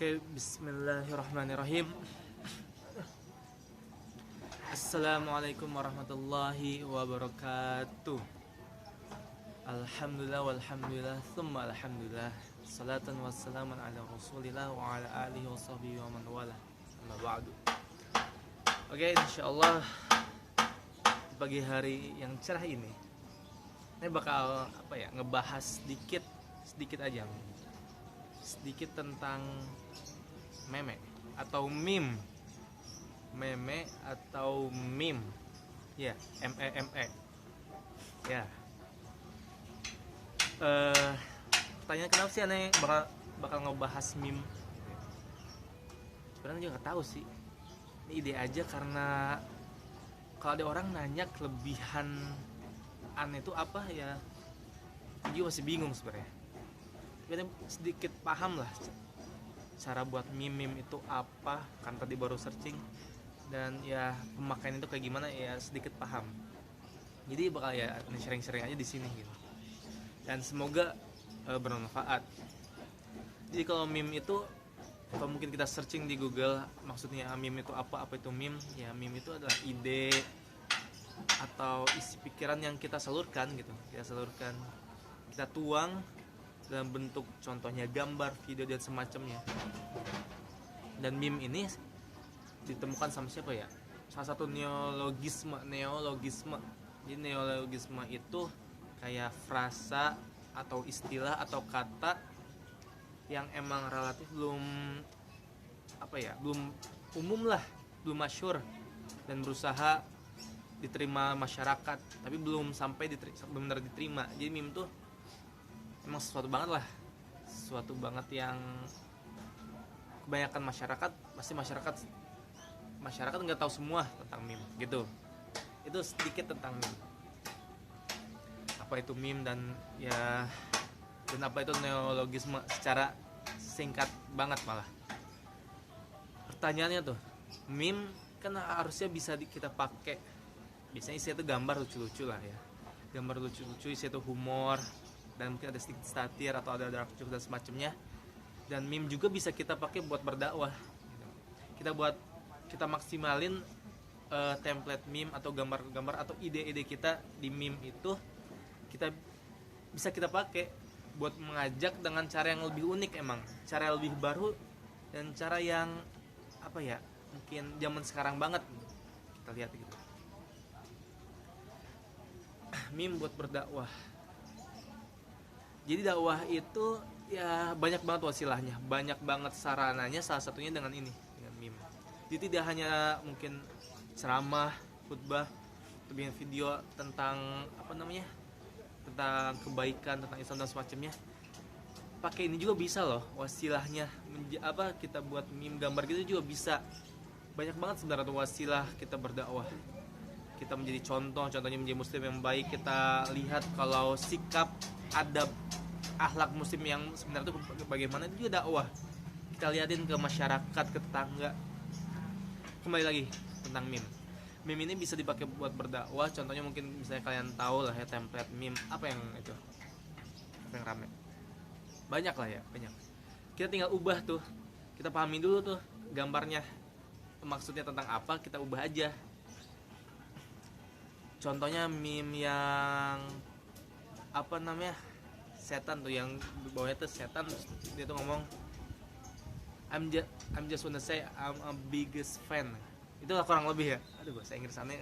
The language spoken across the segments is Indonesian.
Oke, bismillahirrahmanirrahim. Assalamualaikum warahmatullahi wabarakatuh. Alhamdulillah walhamdulillah thumma alhamdulillah. Salatan wassalaman ala rasulillah wa ala alihi wa sahbihi wa man wala. Amma ba'du. Oke, insyaallah di pagi hari yang cerah ini bakal ngebahas sedikit aja sedikit tentang meme atau meme ya, meme ya. Pertanyaan kenapa sih aneh bakal ngebahas meme? Sebenarnya juga nggak tahu sih, ini ide aja karena kalau ada orang nanya kelebihan aneh itu apa ya, gue masih bingung sebenarnya. Tapi sedikit paham lah cara buat meme itu apa, kan tadi baru searching, dan ya pemakaian itu kayak gimana ya sedikit paham. Jadi bakal ya sharing-sharing aja di sini gitu. Dan semoga bermanfaat. Jadi kalau meme itu, kalau mungkin kita searching di Google, maksudnya meme itu apa itu meme? Ya meme itu adalah ide atau isi pikiran yang kita salurkan gitu. Kita tuang dalam bentuk contohnya gambar, video dan semacamnya. Dan meme ini ditemukan sama siapa ya? Salah satu neologisme. Jadi neologisme itu kayak frasa atau istilah atau kata yang emang relatif belum umum lah, belum masyhur dan berusaha diterima masyarakat, tapi belum sampai benar diterima. Jadi meme tuh emang sesuatu banget yang kebanyakan masyarakat nggak tahu semua tentang meme gitu. Itu sedikit tentang meme, apa itu meme, dan apa itu neologisme secara singkat banget. Malah pertanyaannya tuh, meme kan harusnya bisa kita pakai, biasanya isinya itu gambar lucu-lucu lah ya, isinya itu humor, dan mungkin ada sedikit satir atau ada dark joke dan semacamnya. Dan meme juga bisa kita pakai buat berdakwah. Kita maksimalin template meme atau gambar-gambar atau ide-ide kita di meme itu kita pakai buat mengajak dengan cara yang lebih unik, cara yang lebih baru, dan cara yang mungkin zaman sekarang banget kita lihat gitu. Meme buat berdakwah. Jadi dakwah itu ya banyak banget wasilahnya, banyak banget sarananya, salah satunya dengan meme. Jadi tidak hanya mungkin ceramah, khutbah, atau bikin video tentang tentang kebaikan, tentang Islam dan semacamnya. Pakai ini juga bisa loh wasilahnya. Kita buat meme gambar gitu juga bisa. Banyak banget sebenarnya tuh wasilah kita berdakwah. Kita menjadi contohnya menjadi muslim yang baik. Kita lihat kalau sikap, adab, akhlak muslim yang sebenarnya itu bagaimana, itu juga dakwah. Kita liatin ke masyarakat, ke tetangga. Kembali lagi tentang meme. Meme ini bisa dipakai buat berdakwah. Contohnya mungkin misalnya kalian tahu lah ya template meme apa yang rame. Banyak lah ya, banyak. Kita tinggal ubah tuh. Kita pahami dulu tuh gambarnya, maksudnya tentang apa, kita ubah aja. Contohnya meme yang setan tuh, yang bawahnya tuh setan, dia tuh ngomong I'm just wanna say I'm a biggest fan. Itulah kurang lebih ya. Aduh, bahasa Inggris aneh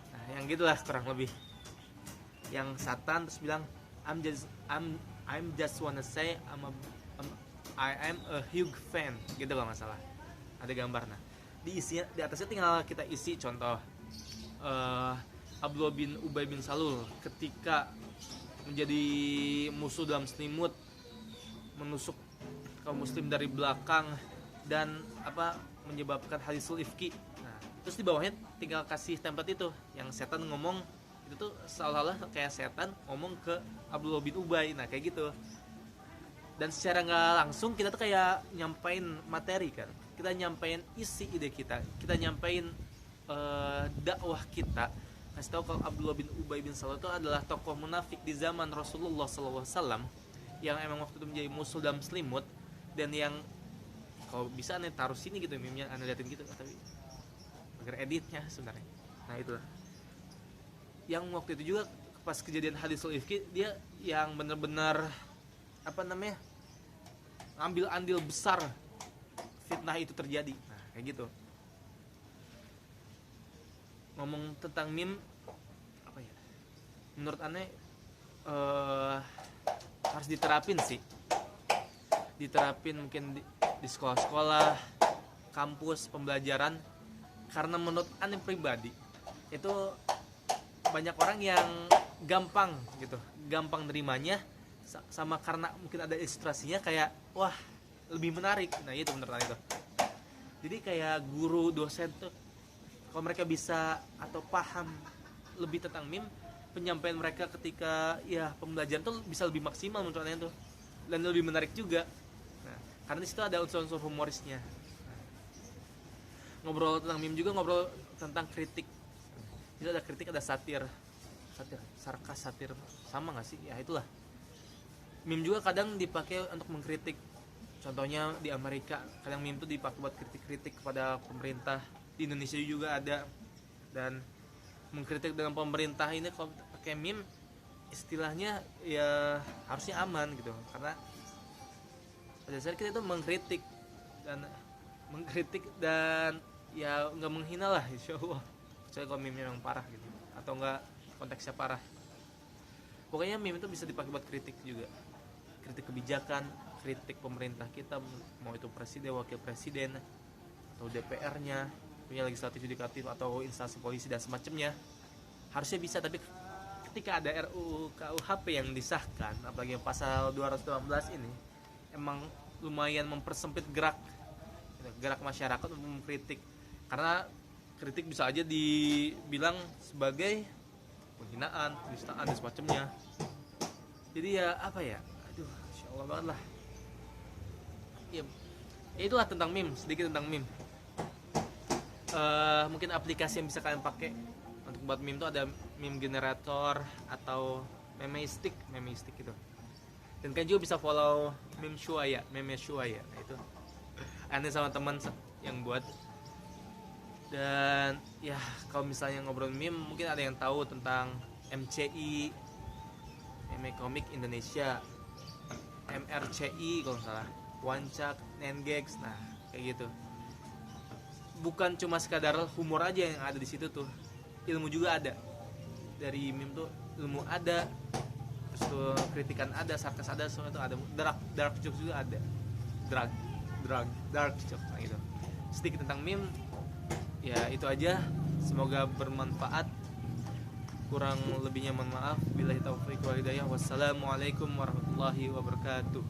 Nah, yang gitulah kurang lebih. Yang Satan terus bilang I'm just wanna say I am a huge fan. Gitu kalau nggak salah. Ada gambar. Nah, di atasnya tinggal kita isi contoh Abdullah bin Ubay bin Salul ketika menjadi musuh dalam selimut, menusuk kaum muslim dari belakang dan menyebabkan hadisul ifki. Nah, terus di bawahnya tinggal kasih template itu yang setan ngomong, itu tuh seolah-olah kayak setan ngomong ke Abdullah bin Ubay. Nah, kayak gitu. Dan secara nggak langsung kita tuh kayak nyampein materi kan, kita nyampein isi ide kita nyampein dakwah kita. Kasih tahu kalau Abdullah bin Ubay bin Salul itu adalah tokoh munafik di zaman Rasulullah SAW yang emang waktu itu menjadi musuh dalam selimut, dan yang kalau bisa nih taruh sini gitu meme-nya, anda liatin gitu, tapi agar editnya sebenarnya. Nah itu yang waktu itu juga pas kejadian hadisul ifki, dia yang benar-benar apa namanya ngambil andil besar fitnah itu terjadi. Nah kayak gitu. Ngomong tentang meme, apa ya, menurut aneh harus diterapin sih, diterapin mungkin di sekolah-sekolah, kampus, pembelajaran. Karena menurut aneh pribadi itu banyak orang yang gampang gitu, gampang nerimanya, sama karena mungkin ada ilustrasinya kayak wah lebih menarik. Nah itu menurut aneh itu. Jadi kayak guru, dosen tuh kalau mereka bisa atau paham lebih tentang meme, penyampaian mereka ketika ya pembelajaran tuh bisa lebih maksimal menurut aneh tuh, dan lebih menarik juga. Nah, karena di situ ada unsur-unsur humorisnya. Ngobrol tentang meme juga ngobrol tentang kritik. Itu ada kritik, ada satir, sarkas, satir, sama nggak sih? Ya itulah. Meme juga kadang dipakai untuk mengkritik. Contohnya di Amerika, kadang meme itu dipakai buat kritik-kritik kepada pemerintah. Di Indonesia juga ada. Dan mengkritik dengan pemerintah ini kalau pakai meme, istilahnya ya harusnya aman gitu, karena pada dasarnya kita itu mengkritik dan ya nggak menghina lah, insya Allah, kecuali kalau meme memang parah gitu atau nggak konteksnya parah. Pokoknya meme itu bisa dipakai buat kritik juga, kritik kebijakan, kritik pemerintah kita, mau itu presiden, wakil presiden, atau DPR-nya, punya legislatif, yudikatif, atau instansi polisi dan semacamnya. Harusnya bisa, tapi ketika ada RUU KUHP yang disahkan, apalagi yang pasal 218 ini, emang lumayan mempersempit gerak masyarakat untuk mengkritik. Karena kritik bisa aja dibilang sebagai penghinaan, penistaan dan semacamnya. Jadi ya apa ya, aduh, insya Allah banget lah. Ya itulah tentang meme, sedikit tentang meme. Mungkin aplikasi yang bisa kalian pakai untuk buat meme itu ada meme generator atau memeistic gitu. Dan kalian juga bisa follow meme Shuaya. Nah itu aneh sama teman yang buat. Dan ya kalau misalnya ngobrol meme, mungkin ada yang tahu tentang MCI, Meme Komik Indonesia, MRCI kalau nggak salah, Wancak, Nengex, nah kayak gitu. Bukan cuma sekadar humor aja yang ada di situ tuh, ilmu juga ada. Dari meme tuh ilmu ada, terus tuh kritikan ada, sarkas ada, semua itu ada. Dark jokes juga ada. Dark jokes, nah gitu. Sedikit tentang meme, ya itu aja. Semoga bermanfaat. Kurang lebihnya mohon maaf. Billahi taufiq wal hidayah. Wassalamualaikum warahmatullahi wabarakatuh.